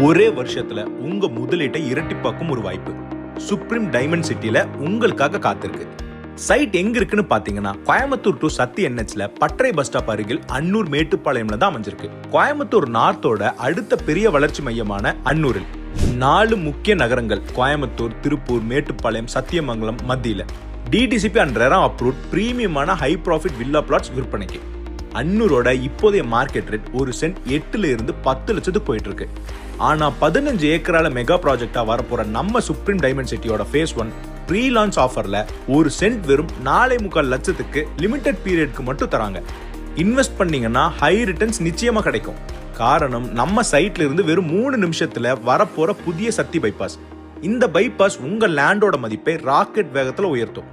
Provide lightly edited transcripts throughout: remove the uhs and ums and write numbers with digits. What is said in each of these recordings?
ஒரே வருஷத்துல உங்க முதலீட்டை இரட்டிப்பாக்கும் ஒரு வாய்ப்பு சுப்ரீம் டைமண்ட் சிட்டில உங்களுக்காக காத்திருக்கு. சைட் எங்க இருக்குன்னு பாத்தீங்கன்னா கோயம்புத்தூர் டு சத்தி NHல பட்டறை பஸ் ஸ்டாப் அருகில் அன்னூர் மேட்டுப்பாளையம்ல தான் அமைஞ்சிருக்கு. கோயம்புத்தூர் நார்த்தோட அடுத்த பெரிய வளர்ச்சி மையமான அன்னூரில் 4 முக்கிய நகரங்கள் கோயம்புத்தூர், திருப்பூர், மேட்டுப்பாளையம், சத்தியமங்கலம் மத்தியில DTCP அண்ட் ரெரா அப்ரூவ்ட் பிரீமியமான ஹை ப்ராஃபிட் வில்லா பிளாட்ஸ் விற்பனைக்கு. அன்னூரோட இப்போதைய மார்க்கெட் ரேட் ஒரு சென்ட் 8ல இருந்து 10 லட்சத்துக்கு போயிட்டு இருக்கு. ஆனா 15 ஏக்கரால மெகா ப்ராஜெக்டா வரப்போற நம்ம சுப்ரீம் டைமண்ட் சிட்டியோட ஃபேஸ் 1 ப்ரீ லான்ச் ஆஃபர்ல ஒரு சென்ட் வெறும் 4.25 லட்சத்துக்கு லிமிடெட் பீரியட்க்கு மட்டும் தராங்க. இன்வெஸ்ட் பண்ணீங்கன்னா ஹை ரிட்டர்ன்ஸ் நிச்சயமா கிடைக்கும். காரணம், நம்ம சைட்ல இருந்து வெறும் 3 நிமிஷத்துல வரப்போற புதிய சத்தி பைபாஸ். இந்த பைபாஸ் உங்க லேண்டோட மதிப்பை ராக்கெட் வேகத்துல உயர்த்தும்.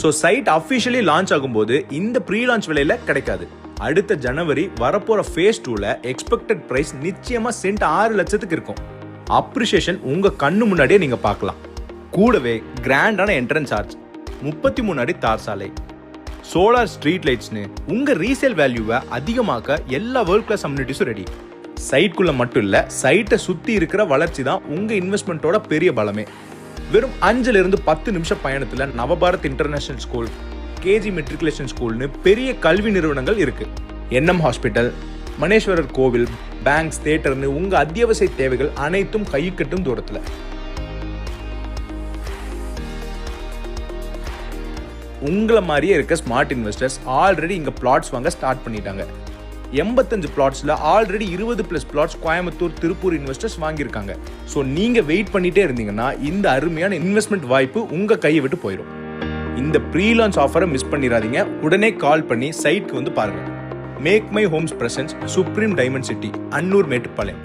சோ சைட் அபிஷியலி லான்ச் ஆகும்போது இந்த ப்ரீ லான்ச் விலையில கிடைக்காது. அடுத்த ஜனவரி வரப்போற ஃபேஸ் 2ல எக்ஸ்பெக்டட் பிரைஸ் நிச்சயமா சென்ட் 6 லட்சத்துக்கு இருக்கும். அப்ரிசியேஷன் உங்க கண்ணு முன்னாடியே நீங்க பார்க்கலாம். கூடவே கிராண்டான என்ட்ரன்ஸ் ஆர்ச், 33 அடி தார் சாலை, சோலார் ஸ்ட்ரீட் லைட்ஸ்னு உங்க ரீசேல் வேல்யூவை அதிகமாக்க எல்லா வேர்ல்ட் கிளாஸ் அம்யூனிட்டிஸும் ரெடி. சைட்குள்ள மட்டும் இல்ல, சைட்டை சுத்தி இருக்கிற வளர்ச்சி தான் உங்க இன்வெஸ்ட்மெண்ட்டோட பெரிய பலமே. வெறும் 5ல இருந்து 10 நிமிஷம் பயணத்துல Navbharat international school, KG matriculation ஸ்கூல்னு பெரிய கல்வி நிறுவனங்கள் இருக்கு. NM ஹாஸ்பிட்டல், மணேஸ்வரர் கோவில், பேங்க்ஸ், தியேட்டர்னு உங்க அத்தியாவசிய தேவைகள் அனைத்தும் கைக்கட்டும் தூரத்துல. உங்களை மாதிரியே இருக்க ஸ்மார்ட் இன்வெஸ்டர்ஸ் ஆல்ரெடி இங்க பிளாட்ஸ் வாங்க ஸ்டார்ட் பண்ணிட்டாங்க. 85 பிளாட்ஸ்ல already 20+ plots Coimbatore, Tiruppur investors வாங்கியிருக்காங்க. ஸோ நீங்க வெயிட் பண்ணிட்டே இருந்தீங்கன்னா இந்த அருமையான இன்வெஸ்ட்மெண்ட் வாய்ப்பு உங்க கையை விட்டு போயிடும். இந்த ப்ரீ லான்ச் ஆஃபரை மிஸ் பண்ணிடாதீங்க. உடனே கால் பண்ணி சைட்க்கு வந்து பாருங்க. Make my homes presents supreme diamond city, Annur Mettupalayam.